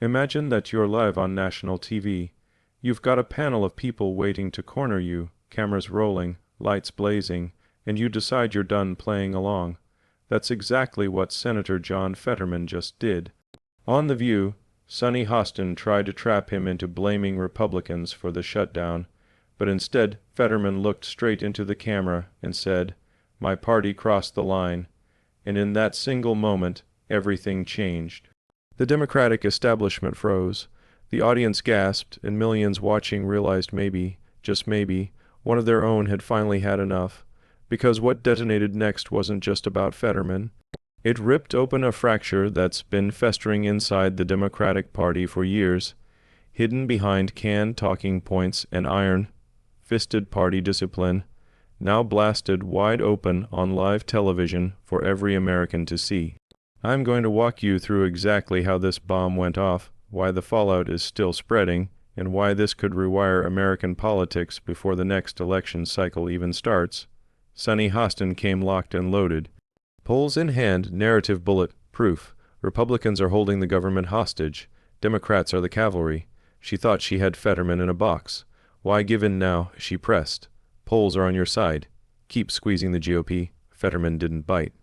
Imagine that you're live on national TV. You've got a panel of people waiting to corner you, cameras rolling, lights blazing, and you decide you're done playing along. That's exactly what Senator John Fetterman just did. On The View, Sunny Hostin tried to trap him into blaming Republicans for the shutdown, but instead Fetterman looked straight into the camera and said, "My party crossed the line," and in that single moment, everything changed. The Democratic establishment froze. The audience gasped, and millions watching realized maybe, just maybe, one of their own had finally had enough, because what detonated next wasn't just about Fetterman. It ripped open a fracture that's been festering inside the Democratic Party for years, hidden behind canned talking points and iron-fisted party discipline, now blasted wide open on live television for every American to see. I'm going to walk you through exactly how this bomb went off, why the fallout is still spreading, and why this could rewire American politics before the next election cycle even starts. Sunny Hostin came locked and loaded. Polls in hand, narrative bullet proof. Republicans are holding the government hostage. Democrats are the cavalry. She thought she had Fetterman in a box. Why give in now? She pressed. Polls are on your side. Keep squeezing the GOP. Fetterman didn't bite.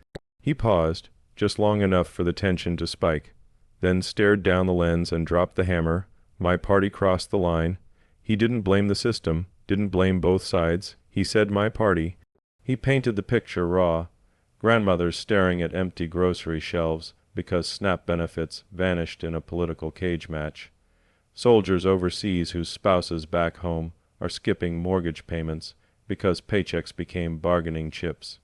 He paused, just long enough for the tension to spike, then stared down the lens and dropped the hammer. My party crossed the line. He didn't blame the system, didn't blame both sides. He said my party. He painted the picture raw. Grandmothers staring at empty grocery shelves because SNAP benefits vanished in a political cage match. Soldiers overseas whose spouses back home are skipping mortgage payments because paychecks became bargaining chips.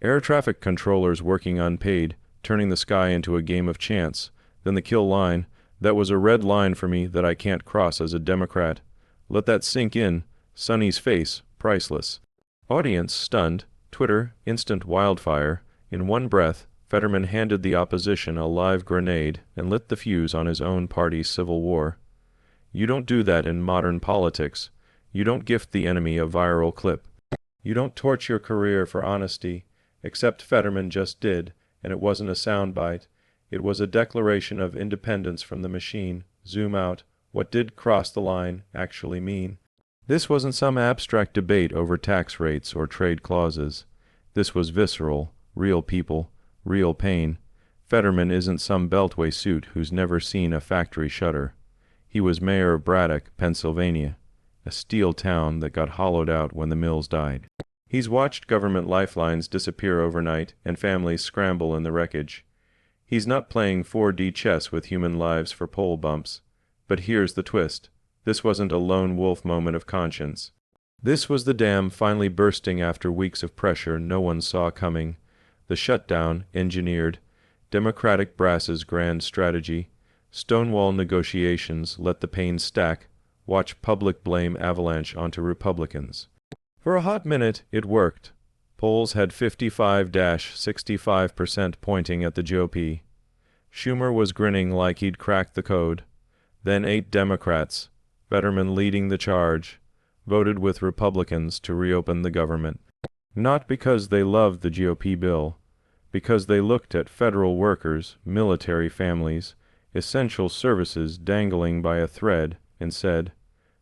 Air traffic controllers working unpaid, turning the sky into a game of chance. Then the kill line. That was a red line for me that I can't cross as a Democrat. Let that sink in. Sunny's face, priceless. Audience stunned. Twitter, instant wildfire. In one breath, Fetterman handed the opposition a live grenade and lit the fuse on his own party's civil war. You don't do that in modern politics. You don't gift the enemy a viral clip. You don't torch your career for honesty, except Fetterman just did, and it wasn't a soundbite. It was a declaration of independence from the machine. Zoom out. What did cross the line actually mean? This wasn't some abstract debate over tax rates or trade clauses. This was visceral, real people, real pain. Fetterman isn't some beltway suit who's never seen a factory shutter. He was mayor of Braddock, Pennsylvania, a steel town that got hollowed out when the mills died. He's watched government lifelines disappear overnight and families scramble in the wreckage. He's not playing 4D chess with human lives for poll bumps. But here's the twist. This wasn't a lone wolf moment of conscience. This was the dam finally bursting after weeks of pressure no one saw coming. The shutdown, engineered. Democratic brass's grand strategy. Stonewall negotiations let the pain stack. Watch public blame avalanche onto Republicans. For a hot minute, it worked. Polls had 55-65% pointing at the GOP. Schumer was grinning like he'd cracked the code. Then 8 Democrats, Fetterman leading the charge, voted with Republicans to reopen the government. Not because they loved the GOP bill, because they looked at federal workers, military families, essential services dangling by a thread, and said,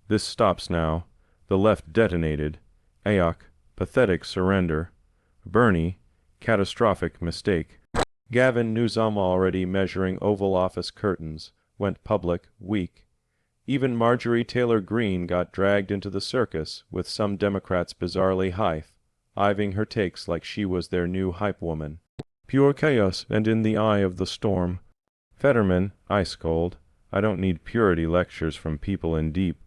"This stops now." The left detonated. AOC, pathetic surrender. Bernie, catastrophic mistake. Gavin Newsom, already measuring Oval Office curtains, went public, weak. Even Marjorie Taylor Greene got dragged into the circus with some Democrats bizarrely hiving her takes like she was their new hype woman. Pure chaos and in the eye of the storm. Fetterman, ice cold. I don't need purity lectures from people in deep,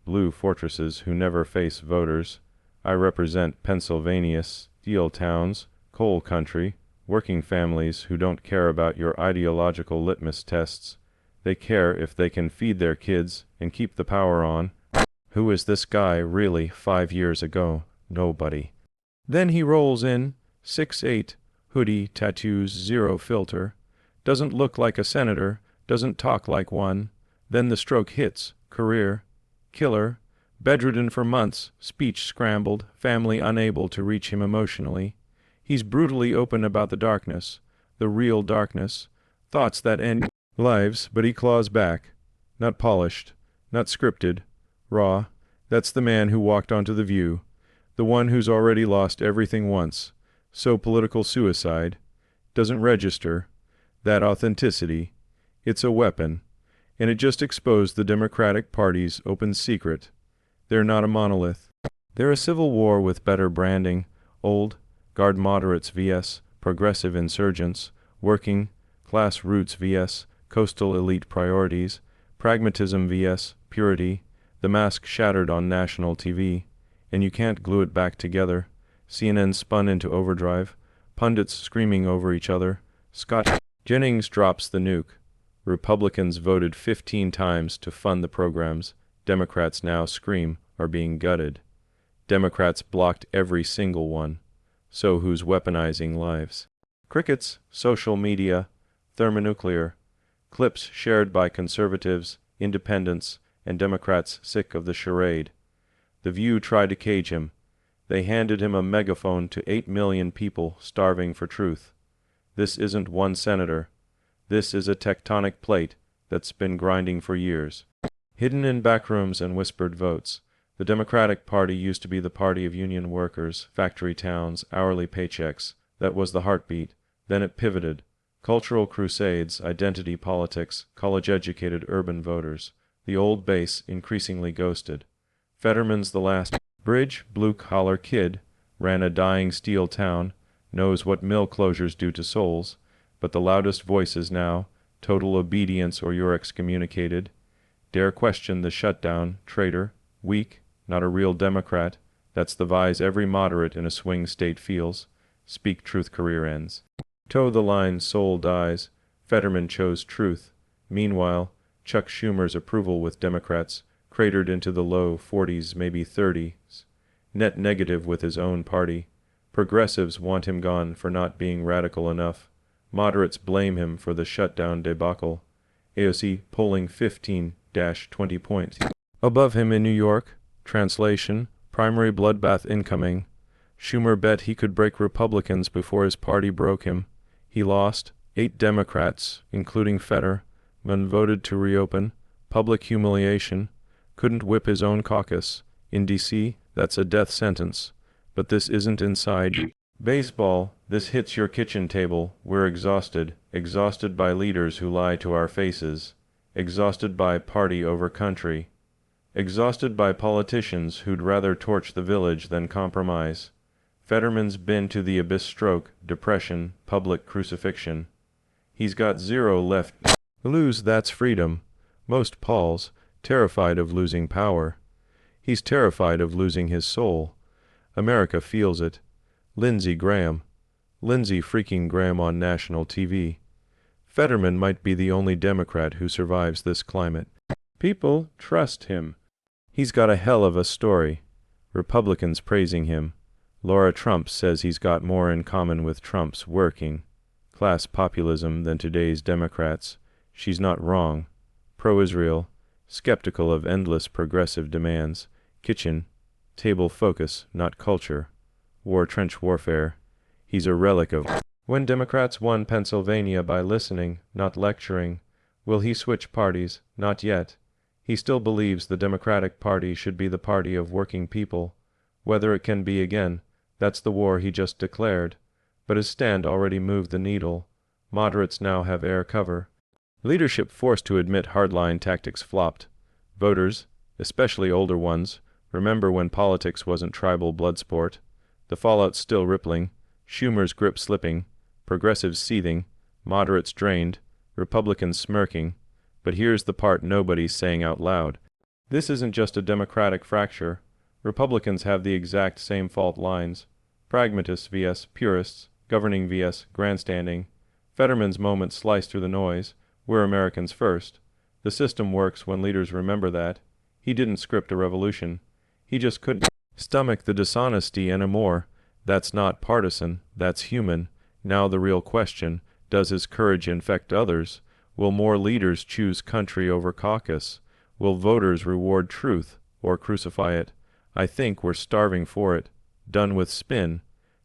blue fortresses who never face voters. I represent Pennsylvania's steel towns, coal country, working families who don't care about your ideological litmus tests. They care if they can feed their kids and keep the power on. Who is this guy really 5 years ago? Nobody. Then he rolls in, 6'8", hoodie, tattoos, zero filter. Doesn't look like a senator, doesn't talk like one. Then the stroke hits, career, killer, bedridden for months, speech scrambled, family unable to reach him emotionally. He's brutally open about the darkness, the real darkness, thoughts that end lives, but he claws back. Not polished, not scripted, raw. That's the man who walked onto The View, the one who's already lost everything once. So political suicide doesn't register. That authenticity, it's a weapon, and it just exposed the Democratic Party's open secret. They're not a monolith. They're a civil war with better branding, old guard moderates vs. progressive insurgents, working class roots vs. coastal elite priorities, pragmatism vs. purity, the mask shattered on national TV, and you can't glue it back together. CNN spun into overdrive, pundits screaming over each other. Scott Jennings drops the nuke. Republicans voted 15 times to fund the programs. Democrats now scream are being gutted. Democrats blocked every single one. So who's weaponizing lives? Crickets, social media, thermonuclear, clips shared by conservatives, independents, and Democrats sick of the charade. The View tried to cage him. They handed him a megaphone to 8 million people starving for truth. This isn't one senator. This is a tectonic plate that's been grinding for years. Hidden in backrooms and whispered votes, the Democratic Party used to be the party of union workers, factory towns, hourly paychecks. That was the heartbeat. Then it pivoted. Cultural crusades, identity politics, college-educated urban voters. The old base increasingly ghosted. Fetterman's the last bridge, blue-collar kid, ran a dying steel town, knows what mill closures do to souls, but the loudest voices now, total obedience or you're excommunicated. Dare question the shutdown, traitor, weak, not a real Democrat. That's the vise every moderate in a swing state feels. Speak truth, career ends. Toe the line, soul dies. Fetterman chose truth. Meanwhile, Chuck Schumer's approval with Democrats cratered into the low 40s, maybe 30s. Net negative with his own party. Progressives want him gone for not being radical enough. Moderates blame him for the shutdown debacle. AOC polling 15-20 points. Above him in New York, translation, primary bloodbath incoming. Schumer bet he could break Republicans before his party broke him. He lost. 8 Democrats, including Fetterman, voted to reopen. Public humiliation. Couldn't whip his own caucus. In D.C., that's a death sentence. But this isn't inside. Baseball, this hits your kitchen table. We're exhausted. Exhausted by leaders who lie to our faces. Exhausted by party over country. Exhausted by politicians who'd rather torch the village than compromise. Fetterman's been to the abyss. Stroke, depression, public crucifixion. He's got 0 left. Lose, that's freedom. Most Pauls, terrified of losing power. He's terrified of losing his soul. America feels it. Lindsey Graham. Lindsey freaking Graham on national TV. Fetterman might be the only Democrat who survives this climate. People trust him. He's got a hell of a story. Republicans praising him. Laura Trump says he's got more in common with Trump's working class populism than today's Democrats. She's not wrong. Pro-Israel, skeptical of endless progressive demands. Kitchen, table focus, not culture. War, trench warfare. He's a relic of... When Democrats won Pennsylvania by listening, not lecturing, will he switch parties? Not yet. He still believes the Democratic Party should be the party of working people. Whether it can be again, that's the war he just declared. But his stand already moved the needle. Moderates now have air cover. Leadership forced to admit hardline tactics flopped. Voters, especially older ones, remember when politics wasn't tribal blood sport. The fallout's still rippling. Schumer's grip slipping. Progressives seething. Moderates drained. Republicans smirking. But here's the part nobody's saying out loud. This isn't just a Democratic fracture. Republicans have the exact same fault lines. Pragmatists vs. purists, governing vs. grandstanding. Fetterman's moment sliced through the noise. We're Americans first. The system works when leaders remember that. He didn't script a revolution. He just couldn't stomach the dishonesty anymore. That's not partisan, that's human. Now the real question, does his courage infect others? Will more leaders choose country over caucus? Will voters reward truth or crucify it? I think we're starving for it. Done with spin.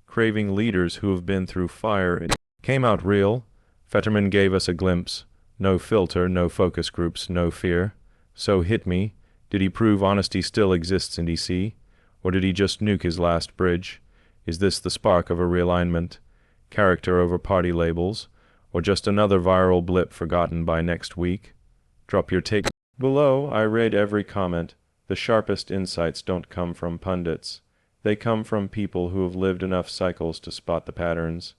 Craving leaders who have been through fire. It came out real. Fetterman gave us a glimpse. No filter, no focus groups, no fear. So hit me. Did he prove honesty still exists in DC? Or did he just nuke his last bridge? Is this the spark of a realignment? Character over party labels? Or just another viral blip forgotten by next week? Drop your take below. I read every comment. The sharpest insights don't come from pundits. They come from people who have lived enough cycles to spot the patterns.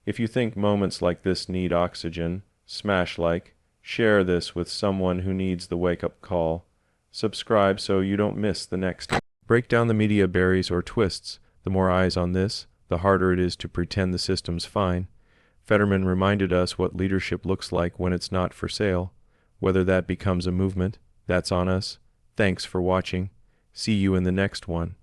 If you think moments like this need oxygen, smash like, share this with someone who needs the wake-up call. Subscribe so you don't miss the next. Break down the media berries or twists. The more eyes on this, the harder it is to pretend the system's fine. Fetterman reminded us what leadership looks like when it's not for sale. Whether that becomes a movement, that's on us. Thanks for watching. See you in the next one.